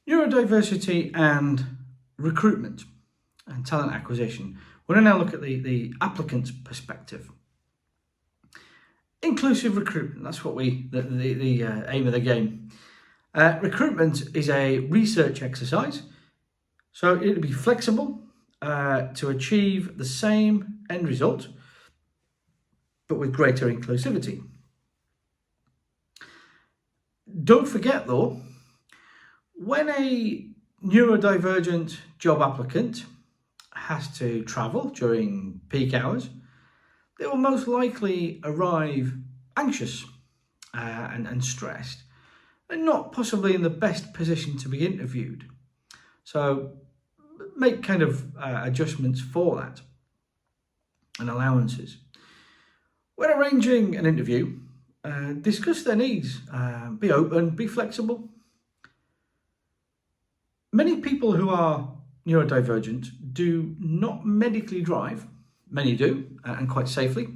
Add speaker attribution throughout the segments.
Speaker 1: Neurodiversity and recruitment and talent acquisition. We're going to now look at the applicant's perspective. Inclusive recruitment, that's what the aim of the game. Recruitment is a research exercise, so it'll be flexible to achieve the same end result, but with greater inclusivity. Don't forget though, when a neurodivergent job applicant has to travel during peak hours, they will most likely arrive anxious and stressed, and not possibly in the best position to be interviewed. So make kind of adjustments for that and allowances. When arranging an interview, discuss their needs, be open, be flexible. Many people who are neurodivergent do not medically drive. Many do, and quite safely.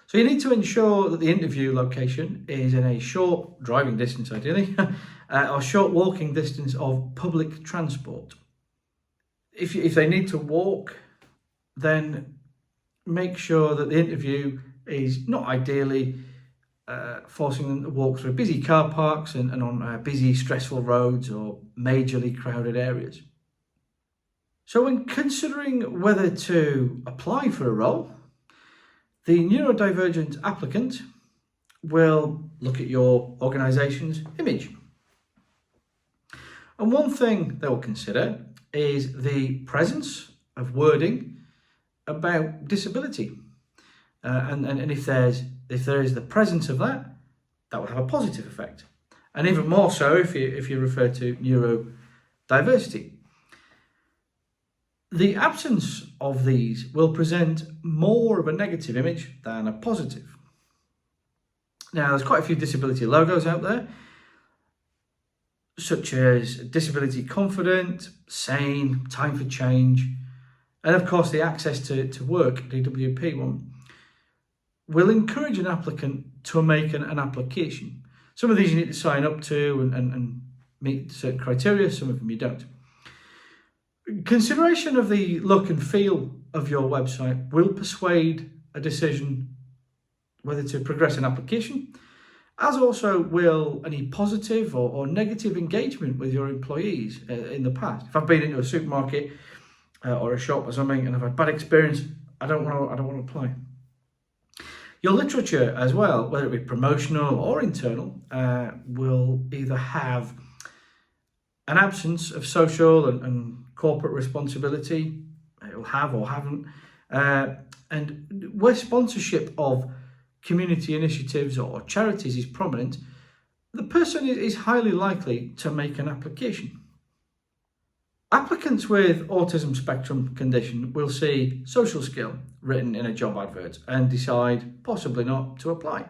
Speaker 1: So you need to ensure that the interview location is in a short driving distance, ideally, or short walking distance of public transport. If they need to walk, then make sure that the interview is not ideally forcing them to walk through busy car parks and on busy, stressful roads or majorly crowded areas. So when considering whether to apply for a role, the neurodivergent applicant will look at your organisation's image. And one thing they will consider is the presence of wording about disability. And if there is the presence of that, that will have a positive effect. And even more so if you refer to neurodiversity. The absence of these will present more of a negative image than a positive. Now, there's quite a few disability logos out there, such as disability confident, sane, time for change, and of course the access to work, DWP one, will encourage an applicant to make an application. Some of these you need to sign up to and meet certain criteria, some of them you don't. Consideration of the look and feel of your website will persuade a decision whether to progress an application, as also will any positive or negative engagement with your employees in the past. If I've been into a supermarket or a shop or something and I've had bad experience, I don't want to apply. Your literature as well, whether it be promotional or internal, will either have an absence of social and corporate responsibility, it will have or haven't, and where sponsorship of community initiatives or charities is prominent, the person is highly likely to make an application. Applicants with autism spectrum condition will see social skill written in a job advert and decide possibly not to apply.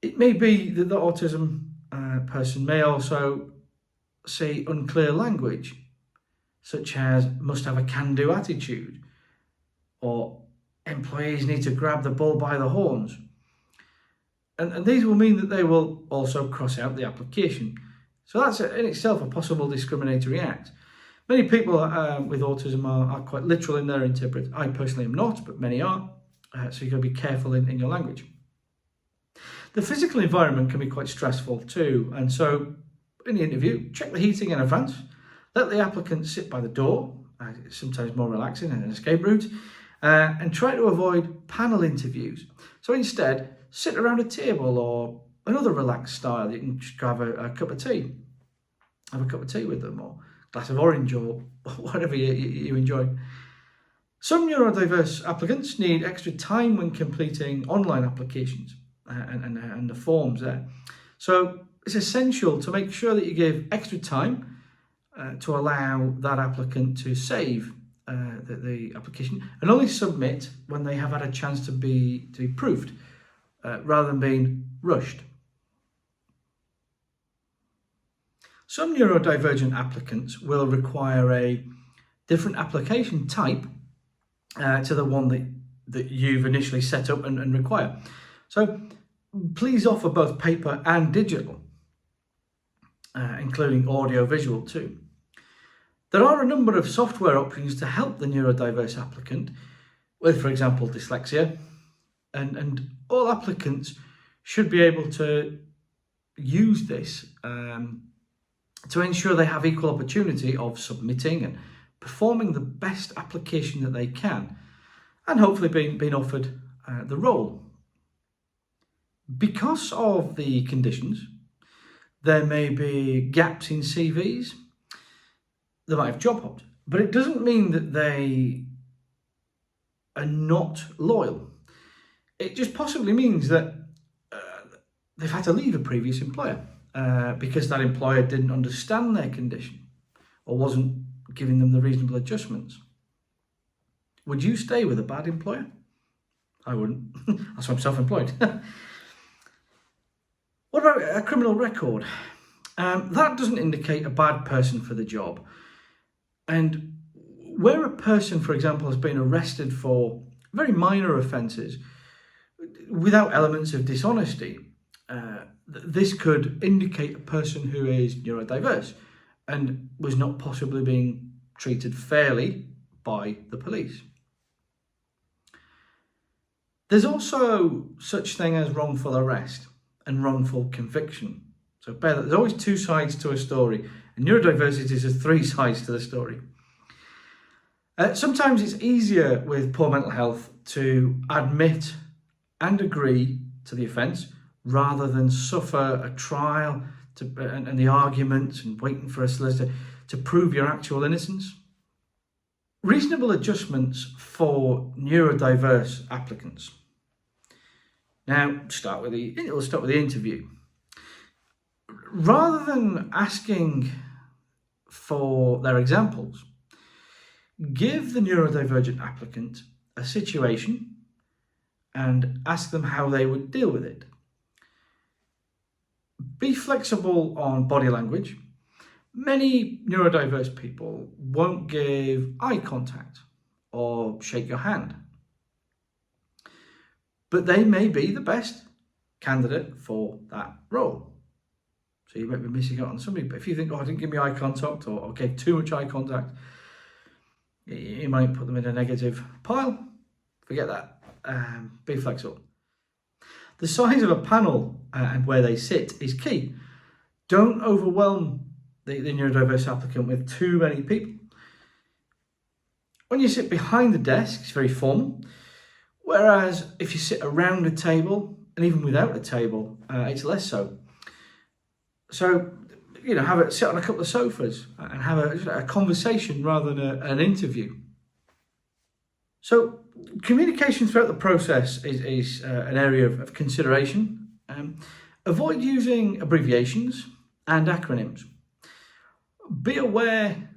Speaker 1: It may be that the autism person may also see unclear language, such as must have a can-do attitude, or employees need to grab the bull by the horns. And these will mean that they will also cross out the application. So that's in itself a possible discriminatory act. Many people with autism are quite literal in their interpretation. I personally am not, but many are. So you've got to be careful in your language. The physical environment can be quite stressful too. And so in the interview, check the heating in advance. Let the applicant sit by the door, sometimes more relaxing and an escape route, and try to avoid panel interviews. So instead, sit around a table or another relaxed style. You can just have a cup of tea. Have a cup of tea with them, or a glass of orange, or whatever you enjoy. Some neurodiverse applicants need extra time when completing online applications and the forms there. So it's essential to make sure that you give extra time to allow that applicant to save the application and only submit when they have had a chance to be proofed, rather than being rushed. Some neurodivergent applicants will require a different application type to the one that you've initially set up and require. So please offer both paper and digital. including audio-visual too. There are a number of software options to help the neurodiverse applicant with, for example, dyslexia, and all applicants should be able to use this to ensure they have equal opportunity of submitting and performing the best application that they can, and hopefully being offered the role. Because of the conditions, there may be gaps in CVs. They might have job hopped, but it doesn't mean that they are not loyal. It just possibly means that they've had to leave a previous employer because that employer didn't understand their condition or wasn't giving them the reasonable adjustments. Would you stay with a bad employer? I wouldn't. That's why I'm self-employed. What about a criminal record? That doesn't indicate a bad person for the job. And where a person, for example, has been arrested for very minor offences without elements of dishonesty, this could indicate a person who is neurodiverse and was not possibly being treated fairly by the police. There's also such thing as wrongful arrest and wrongful conviction. So there's always two sides to a story, and neurodiversity is three sides to the story. Sometimes it's easier with poor mental health to admit and agree to the offence rather than suffer a trial and the arguments and waiting for a solicitor to prove your actual innocence. Reasonable adjustments for neurodiverse applicants. Now, we'll start with the interview. Rather than asking for their examples, give the neurodivergent applicant a situation and ask them how they would deal with it. Be flexible on body language. Many neurodiverse people won't give eye contact or shake your hand, but they may be the best candidate for that role. So you might be missing out on somebody, but if you think, I didn't give me eye contact or gave too much eye contact, you might put them in a negative pile. Forget that. Be flexible. The size of a panel and where they sit is key. Don't overwhelm the neurodiverse applicant with too many people. When you sit behind the desk, it's very formal. Whereas if you sit around a table, and even without a table, it's less so. So, sit on a couple of sofas and have a conversation rather than an interview. So, communication throughout the process is an area of consideration. Avoid using abbreviations and acronyms. Be aware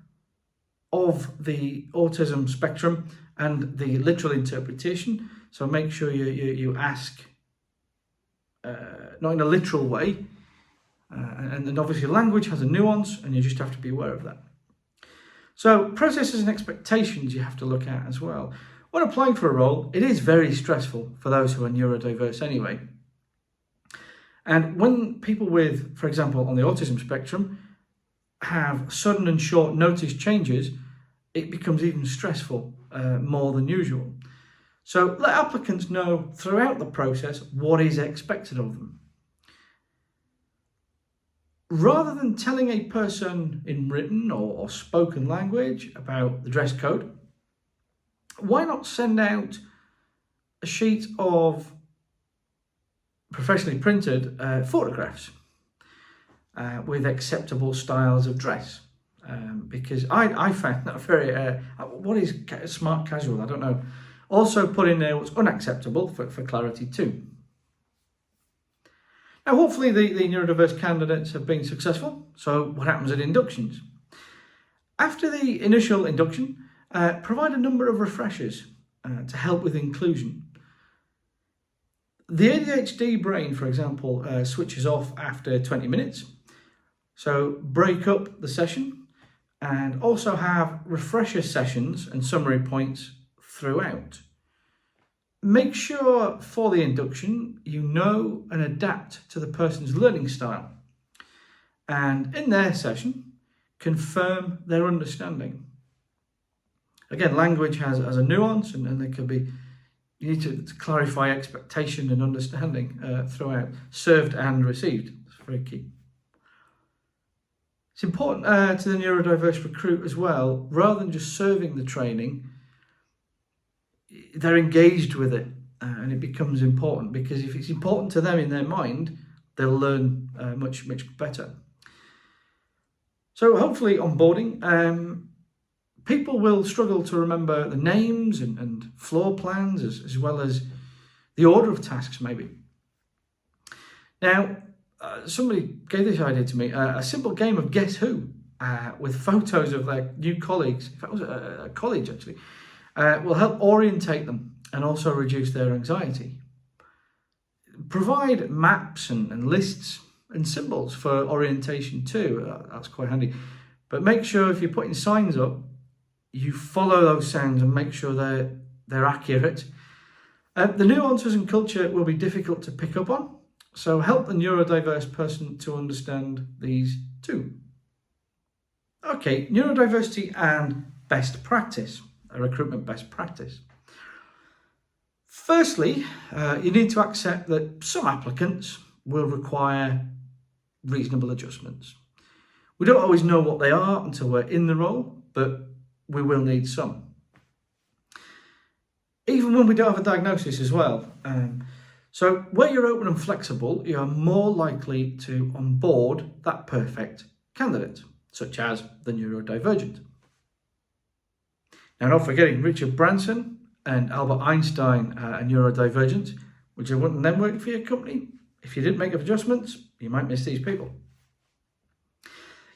Speaker 1: of the autism spectrum and the literal interpretation. So make sure you ask, not in a literal way, and obviously language has a nuance, and you just have to be aware of that. So processes and expectations you have to look at as well. When applying for a role, it is very stressful for those who are neurodiverse anyway. And when people with, for example, on the autism spectrum, have sudden and short notice changes, it becomes even stressful, more than usual. So let applicants know throughout the process what is expected of them. Rather than telling a person in written or spoken language about the dress code, why not send out a sheet of professionally printed photographs with acceptable styles of dress? Because I find that very, what is smart casual? I don't know. Also put in there what's unacceptable for clarity too. Now, hopefully the neurodiverse candidates have been successful. So what happens at inductions? After the initial induction, provide a number of refreshers to help with inclusion. The ADHD brain, for example, switches off after 20 minutes. So break up the session and also have refresher sessions and summary points throughout. Make sure for the induction you know and adapt to the person's learning style. and in their session, confirm their understanding. Again, language has a nuance, and there could be, you need to clarify expectation and understanding throughout, served and received. It's very key. It's important to the neurodiverse recruit as well, rather than just serving the training, they're engaged with it, and it becomes important, because if it's important to them in their mind, they'll learn much better. So hopefully onboarding, people will struggle to remember the names and floor plans as well as the order of tasks maybe. Now, somebody gave this idea to me, a simple game of Guess Who with photos of their new colleagues, if that was a college actually, will help orientate them and also reduce their anxiety. Provide maps and lists and symbols for orientation too, that's quite handy. But make sure if you're putting signs up, you follow those sounds and make sure they're accurate. The nuances and culture will be difficult to pick up on, so help the neurodiverse person to understand these too. Okay, neurodiversity and best practice, a recruitment best practice. Firstly, you need to accept that some applicants will require reasonable adjustments. We don't always know what they are until we're in the role, but we will need some. Even when we don't have a diagnosis as well. So where you're open and flexible, you are more likely to onboard that perfect candidate, such as the neurodivergent. Now, not forgetting Richard Branson and Albert Einstein, a neurodivergent. Would you want them working for your company? If you didn't make adjustments, you might miss these people.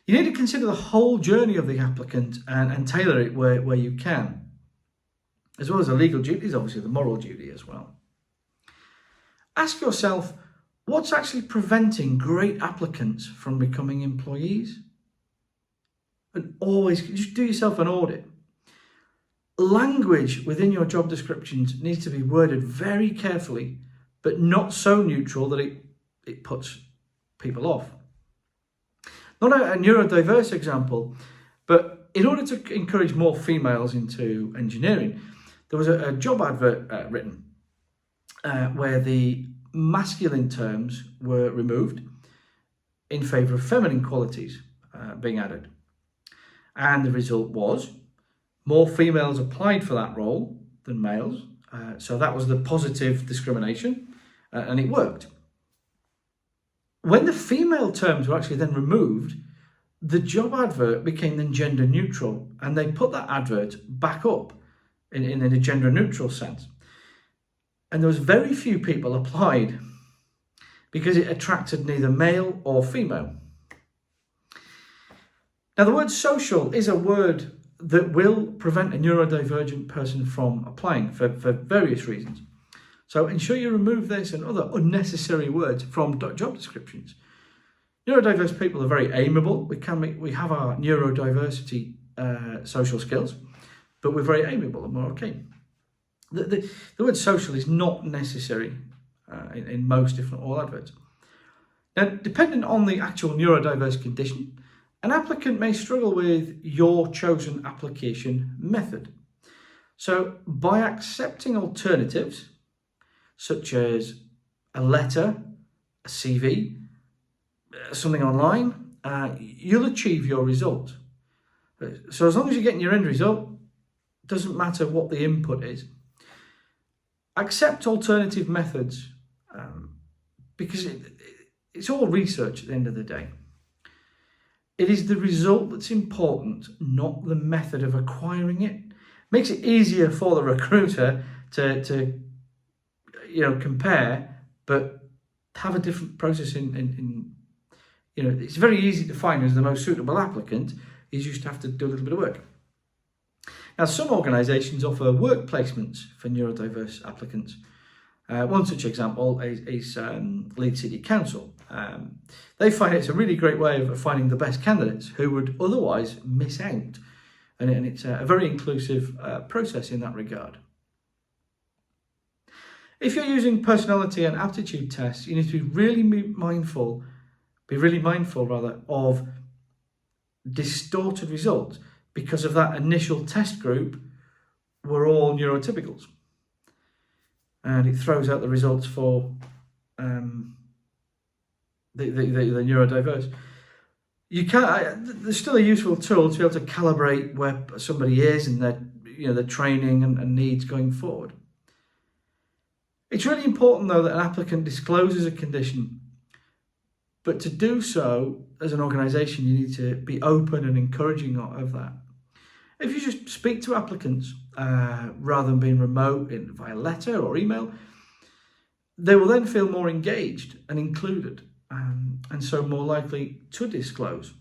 Speaker 1: You need to consider the whole journey of the applicant and tailor it where you can, as well as the legal duties, obviously the moral duty as well. Ask yourself, what's actually preventing great applicants from becoming employees? And always just do yourself an audit. Language within your job descriptions needs to be worded very carefully, but not so neutral that it puts people off. Not a neurodiverse example, but in order to encourage more females into engineering, there was a job advert written where the masculine terms were removed in favour of feminine qualities being added. And the result was more females applied for that role than males. So that was the positive discrimination, and it worked. When the female terms were actually then removed, the job advert became then gender neutral, and they put that advert back up in a gender neutral sense. And there was very few people applied because it attracted neither male or female. Now, the word social is a word that will prevent a neurodivergent person from applying for various reasons. So ensure you remove this and other unnecessary words from job descriptions. Neurodiverse people are very amiable. We have our neurodiversity social skills, but we're very amiable and we're okay. The word social is not necessary in most, if not all, adverts. Now, depending on the actual neurodiverse condition, an applicant may struggle with your chosen application method. So by accepting alternatives, such as a letter, a CV, something online, you'll achieve your result. So as long as you're getting your end result, it doesn't matter what the input is. Accept alternative methods because it's all research at the end of the day. It is the result that's important, not the method of acquiring it. Makes it easier for the recruiter to compare, but have a different process in it's very easy to find as the most suitable applicant. You just have to do a little bit of work. Now, some organisations offer work placements for neurodiverse applicants. One such example is Leeds City Council. They find it's a really great way of finding the best candidates who would otherwise miss out. And it's a very inclusive process in that regard. If you're using personality and aptitude tests, you need to be really mindful be really mindful rather of distorted results because of that initial test group were all neurotypicals. And it throws out the results for the neurodiverse. There's still a useful tool to be able to calibrate where somebody is and their training and needs going forward. It's really important though that an applicant discloses a condition, but to do so as an organisation you need to be open and encouraging of that. If you just speak to applicants rather than being remote via letter or email, they will then feel more engaged and included, and so more likely to disclose.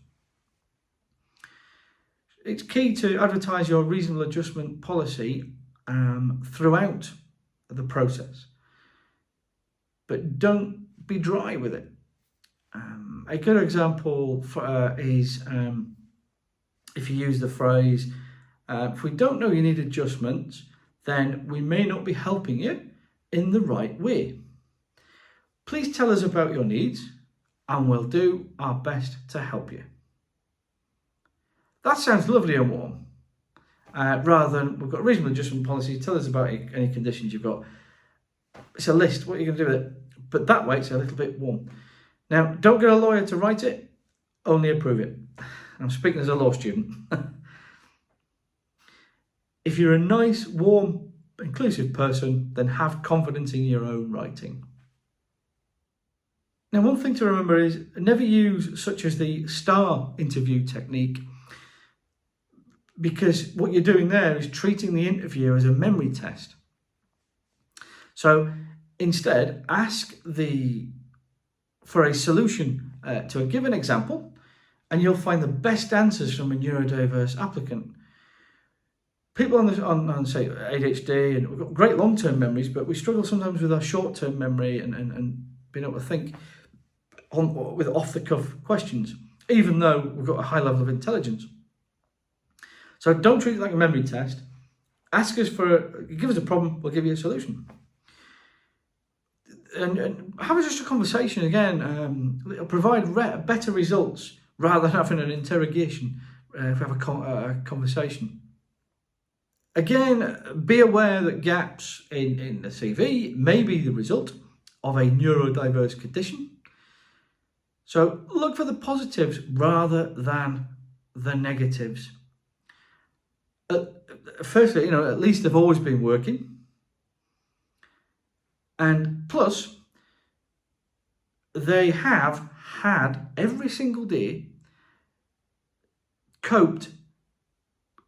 Speaker 1: It's key to advertise your reasonable adjustment policy throughout the process, but don't be dry with it. A good example is if you use the phrase, if we don't know you need adjustments, then we may not be helping you in the right way. Please tell us about your needs and we'll do our best to help you. That sounds lovely and warm. Rather than, we've got a reasonable adjustment policy, tell us about any conditions you've got. It's a list, what are you going to do with it? But that way it's a little bit warm. Now, don't get a lawyer to write it, only approve it. I'm speaking as a law student. If you're a nice, warm, inclusive person, then have confidence in your own writing. Now, one thing to remember is never use such as the STAR interview technique, because what you're doing there is treating the interview as a memory test. So instead, ask for a solution to a given example, and you'll find the best answers from a neurodiverse applicant. People on say ADHD, and we've got great long-term memories, but we struggle sometimes with our short-term memory and being able to think with off-the-cuff questions, even though we've got a high level of intelligence. So don't treat it like a memory test. Ask us give us a problem, we'll give you a solution. And have just a conversation again. It'll provide better results rather than having an interrogation if we have a conversation. Again, be aware that gaps in the CV may be the result of a neurodiverse condition. So look for the positives rather than the negatives. Firstly, at least they've always been working. And plus, they have had every single day coped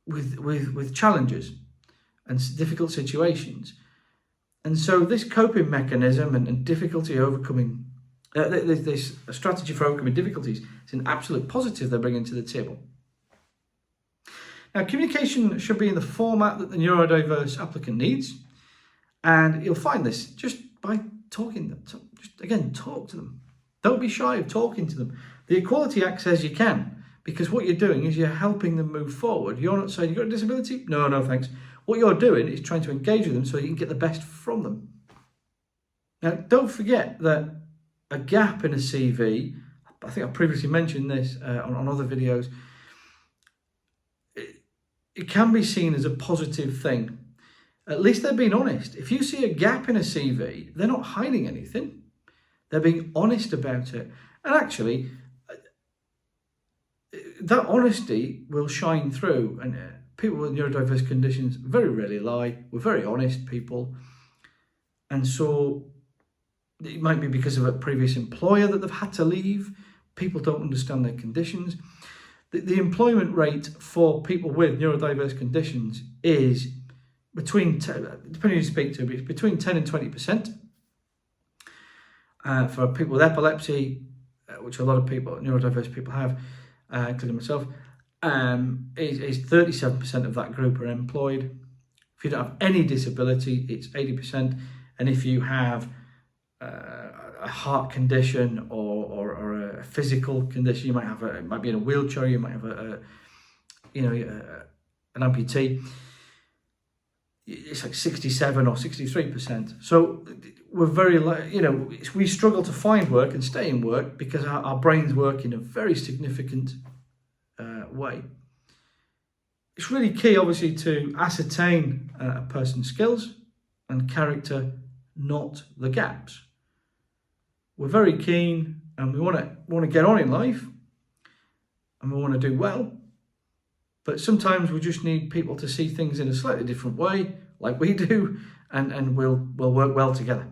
Speaker 1: with challenges and difficult situations. And so this coping mechanism and difficulty overcoming, this strategy for overcoming difficulties is an absolute positive they're bringing to the table. Now, communication should be in the format that the neurodiverse applicant needs. And you'll find this just by talking to them. Just again, talk to them. Don't be shy of talking to them. The Equality Act says you can, because what you're doing is you're helping them move forward. You're not saying, you've got a disability? No, thanks. What you're doing is trying to engage with them so you can get the best from them. Now, don't forget that a gap in a CV, I think I previously mentioned this on other videos, it can be seen as a positive thing. At least they're being honest. If you see a gap in a CV, they're not hiding anything. They're being honest about it. And actually, that honesty will shine through. And people with neurodiverse conditions very rarely lie. We're very honest people. And so it might be because of a previous employer that they've had to leave. People don't understand their conditions. The employment rate for people with neurodiverse conditions is between, depending who you speak to, it's between 10 and 20%. For people with epilepsy, which a lot of people, neurodiverse people have, including myself, is 37% of that group are employed. If you don't have any disability, it's 80%. And if you have a heart condition or a physical condition, you might have it might be in a wheelchair, you might have an amputee. It's like 67 or 63%. So we're we struggle to find work and stay in work because our brains work in a very significant way. It's really key, obviously, to ascertain a person's skills and character, not the gaps. We're very keen, and we want to get on in life, and we want to do well. But sometimes we just need people to see things in a slightly different way, like we do, and we'll work well together.